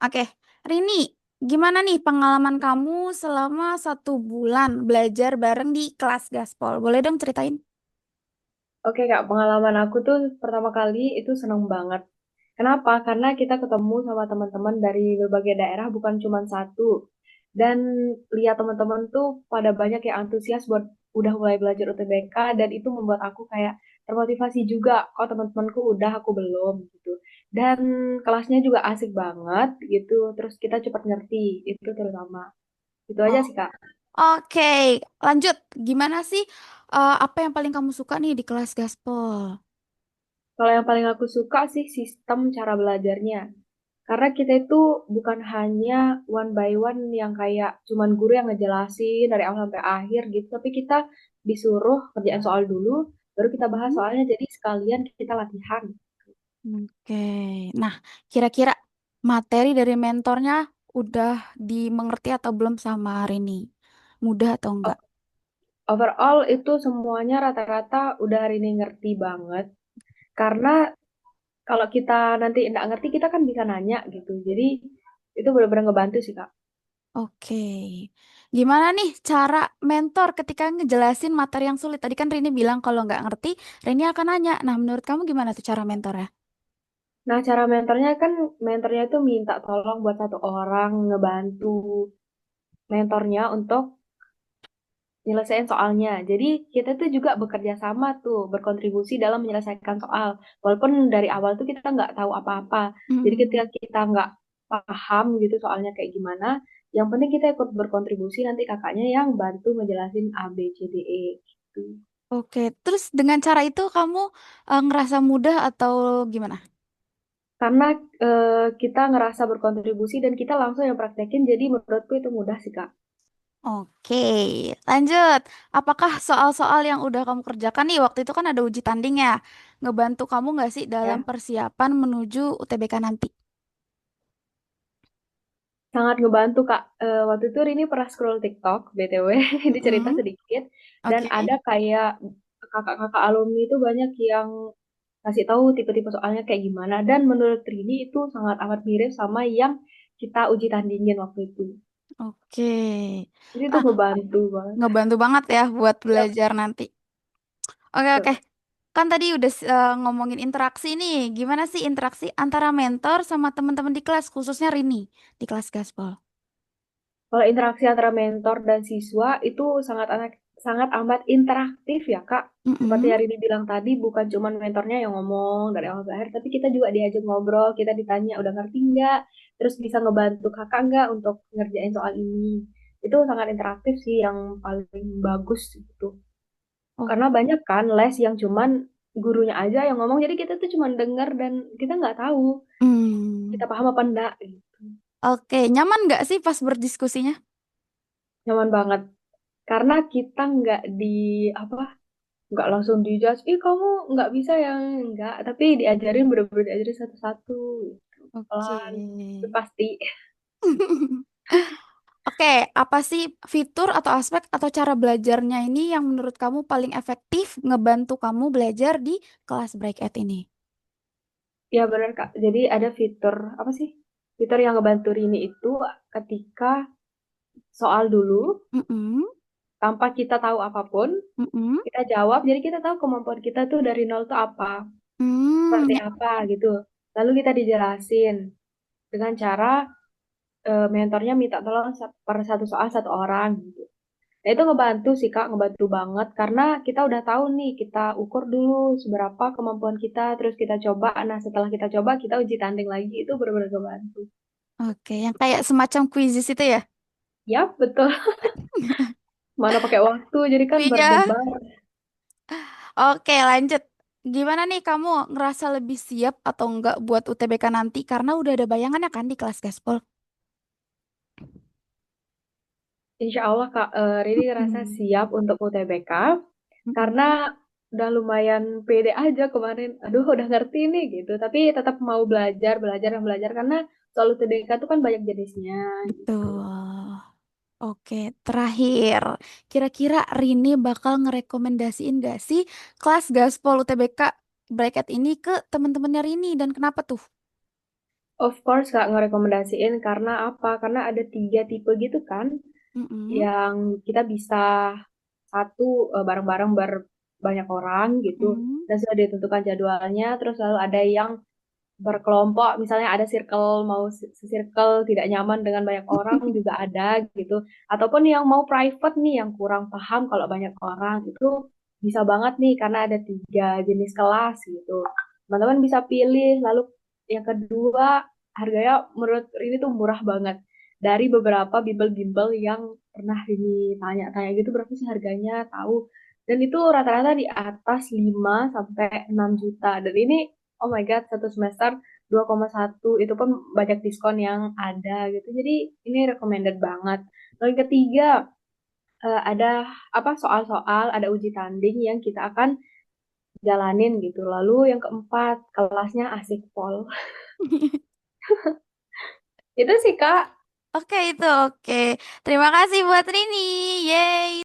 Oke, Rini, gimana nih pengalaman kamu selama 1 bulan belajar bareng di kelas Gaspol? Boleh dong ceritain? Oke Kak, pengalaman aku tuh pertama kali itu seneng banget. Kenapa? Karena kita ketemu sama teman-teman dari berbagai daerah, bukan cuma satu. Dan lihat teman-teman tuh pada banyak yang antusias buat udah mulai belajar UTBK, dan itu membuat aku kayak termotivasi juga. Kok teman-temanku udah, aku belum gitu. Dan kelasnya juga asik banget gitu. Terus kita cepat ngerti, itu terutama. Itu aja Oh, sih Kak. oke, lanjut. Gimana sih apa yang paling kamu suka nih di kelas Gaspol? Kalau yang paling aku suka sih sistem cara belajarnya. Karena kita itu bukan hanya one by one yang kayak cuman guru yang ngejelasin dari awal sampai akhir gitu, tapi kita disuruh kerjaan soal dulu, baru kita bahas Hmm, soalnya, jadi sekalian kita latihan. Oke, nah kira-kira materi dari mentornya udah dimengerti atau belum sama Rini? Mudah atau enggak? O- Overall itu semuanya rata-rata udah hari ini ngerti banget. Karena kalau kita nanti nggak ngerti, kita kan bisa nanya gitu. Jadi itu benar-benar ngebantu sih, Kak. Oke, gimana nih cara mentor ketika ngejelasin materi yang sulit? Tadi kan Rini bilang kalau nggak ngerti, Rini akan nanya. Nah, menurut kamu gimana tuh cara mentornya? Nah, cara mentornya kan, mentornya itu minta tolong buat satu orang ngebantu mentornya untuk nyelesain soalnya. Jadi kita tuh juga bekerja sama tuh, berkontribusi dalam menyelesaikan soal. Walaupun dari awal tuh kita nggak tahu apa-apa. Jadi ketika Hmm, kita nggak paham gitu soalnya kayak gimana, yang penting kita ikut berkontribusi, nanti kakaknya yang bantu ngejelasin A, B, C, D, E gitu. oke, terus dengan cara itu kamu ngerasa mudah atau gimana? Karena kita ngerasa berkontribusi dan kita langsung yang praktekin, jadi menurutku itu mudah sih, Kak. Oke, lanjut. Apakah soal-soal yang udah kamu kerjakan nih, waktu itu kan ada uji tanding ya, ngebantu kamu nggak sih dalam Ya. persiapan menuju UTBK nanti? Sangat ngebantu Kak. Waktu itu Rini pernah scroll TikTok, BTW, ini cerita Mm-mm. sedikit. Dan Oke. ada kayak kakak-kakak alumni itu banyak yang kasih tahu tipe-tipe soalnya kayak gimana. Dan menurut Rini itu sangat amat mirip sama yang kita uji tandingin waktu itu. Oke. Jadi itu Ah, ngebantu banget. ngebantu banget ya buat Yap, belajar nanti. Oke, oke. betul. Kan tadi udah ngomongin interaksi nih. Gimana sih interaksi antara mentor sama teman-teman di kelas, khususnya Rini di kelas Gaspol? Kalau interaksi antara mentor dan siswa itu sangat amat interaktif ya Kak. Seperti Mm-mm. yang Rini bilang tadi, bukan cuma mentornya yang ngomong dari awal ke akhir, tapi kita juga diajak ngobrol, kita ditanya udah ngerti nggak, terus bisa ngebantu kakak nggak untuk ngerjain soal ini. Itu sangat interaktif sih, yang paling bagus gitu. Oh, Karena banyak kan les yang cuman gurunya aja yang ngomong, jadi kita tuh cuman denger dan kita nggak tahu kita hmm. paham apa enggak gitu. Oke, nyaman nggak sih pas berdiskusinya? Nyaman banget. Karena kita nggak di apa, nggak langsung dijudge, ih kamu nggak bisa yang enggak, tapi diajarin, bener-bener diajarin satu-satu gitu. Oke. Pelan, itu pasti. Oke, apa sih fitur atau aspek atau cara belajarnya ini yang menurut kamu paling efektif ngebantu kamu belajar di kelas breakout ini? Ya benar Kak, jadi ada fitur apa sih, fitur yang ngebantu Rini itu ketika soal dulu Mm-mm. tanpa kita tahu apapun, Mm-mm. kita jawab, jadi kita tahu kemampuan kita tuh dari nol tuh apa, Hmm, seperti ya. apa gitu. Lalu kita dijelasin dengan cara mentornya minta tolong per satu soal satu orang gitu. Nah, itu ngebantu sih Kak, ngebantu banget karena kita udah tahu nih, kita ukur dulu seberapa kemampuan kita, terus kita coba. Nah, setelah kita coba, kita uji tanding lagi, itu benar-benar ngebantu. Oke, yang kayak semacam kuisis itu ya? Yap, betul. Mana pakai waktu, jadi kan Iya. berdebar. Oke, lanjut. Gimana nih kamu ngerasa lebih siap atau enggak buat UTBK nanti? Karena udah ada bayangannya kan di kelas Gaspol. Insya Allah Kak, Riri ngerasa Hmm. siap untuk UTBK karena Mm-mm. udah lumayan pede aja kemarin. Aduh, udah ngerti nih gitu. Tapi tetap mau belajar, belajar, dan belajar karena soal UTBK itu kan banyak jenisnya gitu. Betul. Oke, terakhir. Kira-kira Rini bakal ngerekomendasiin gak sih kelas Gaspol UTBK bracket ini ke teman-temannya Rini dan kenapa tuh? Of course Kak ngerekomendasiin karena apa? Karena ada 3 tipe gitu kan, Mm-mm. yang kita bisa satu bareng-bareng berbanyak orang gitu, Mm-mm. dan sudah ditentukan jadwalnya. Terus lalu ada yang berkelompok, misalnya ada circle, mau circle tidak nyaman dengan banyak orang juga ada gitu. Ataupun yang mau private nih, yang kurang paham kalau banyak orang itu bisa banget nih karena ada 3 jenis kelas gitu. Teman-teman bisa pilih. Lalu yang kedua, harganya menurut ini tuh murah banget. Dari beberapa bimbel-bimbel yang pernah ini tanya-tanya gitu, berapa sih harganya, tahu. Dan itu rata-rata di atas 5 sampai 6 juta. Dan ini oh my God, satu semester 2,1 itu pun banyak diskon yang ada gitu. Jadi ini recommended banget. Lalu yang ketiga, ada apa soal-soal, ada uji tanding yang kita akan jalanin gitu. Lalu yang keempat, kelasnya asik pol. Itu sih Kak. Oke, itu oke. Terima kasih buat Rini. Yeay.